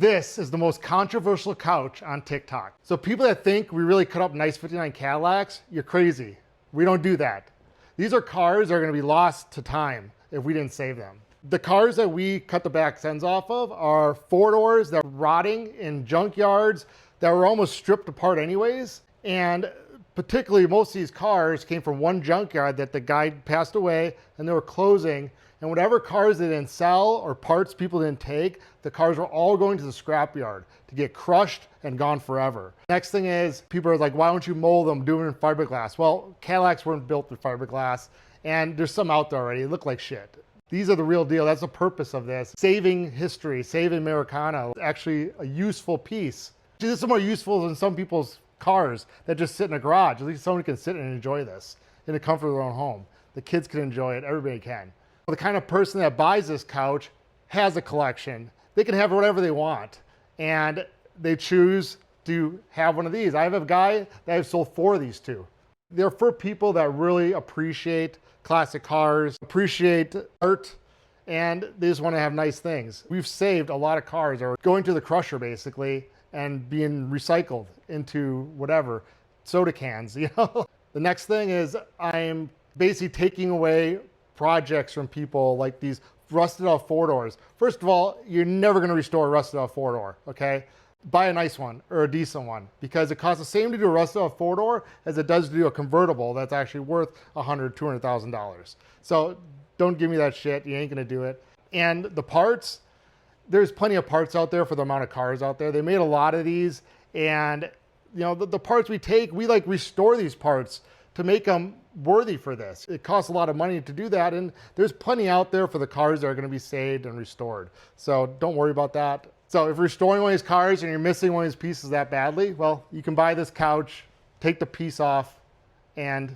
This is the most controversial couch on TikTok. So people that think we really cut up nice 59 Cadillacs, you're crazy. We don't do that. These are cars that are gonna be lost to time if we didn't save them. The cars that we cut the back ends off of are four-doors that were rotting in junkyards that were almost stripped apart anyways. And particularly most of these cars came from one junkyard that the guy passed away and they were closing. And whatever cars they didn't sell or parts people didn't take, the cars were all going to the scrapyard to get crushed and gone forever. Next thing is, people are like, why don't you mold them, do it in fiberglass? Well, Cadillacs weren't built with fiberglass, and there's some out there already. They look like shit. These are the real deal. That's the purpose of this. Saving history, saving Americana, actually a useful piece. This is more useful than some people's cars that just sit in a garage. At least someone can sit and enjoy this in the comfort of their own home. The kids can enjoy it, everybody can. The kind of person that buys this couch has a collection. They can have whatever they want, and they choose to have one of these. I have a guy that I've sold 4 of these to. They're for people that really appreciate classic cars, appreciate art, and they just want to have nice things. We've saved a lot of cars that are going to the crusher basically and being recycled into whatever, soda cans, you know? The next thing is I'm basically taking away projects from people like these rusted out 4-doors. First of all, you're never gonna restore a rusted out 4-door, okay? Buy a nice one or a decent one because it costs the same to do a rusted out 4-door as it does to do a convertible that's actually worth $100,000, $200,000. So don't give me that shit, you ain't gonna do it. And the parts, there's plenty of parts out there for the amount of cars out there. They made a lot of these, and you know, the parts we take, we like restore these parts to make them worthy for this. It costs a lot of money to do that, and there's plenty out there for the cars that are gonna be saved and restored. So don't worry about that. So if you're restoring one of these cars and you're missing one of these pieces that badly, well, you can buy this couch, take the piece off, and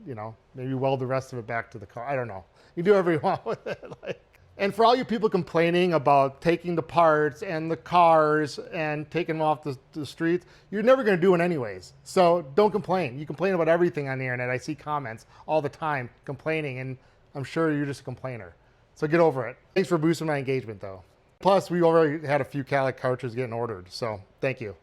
you know, maybe weld the rest of it back to the car. I don't know. You do whatever you want with it. And for all you people complaining about taking the parts and the cars and taking them off the streets, you're never gonna do it anyways. So don't complain. You complain about everything on the internet. I see comments all the time complaining, and I'm sure you're just a complainer. So get over it. Thanks for boosting my engagement though. Plus, we already had a few Cadillac couches getting ordered, so thank you.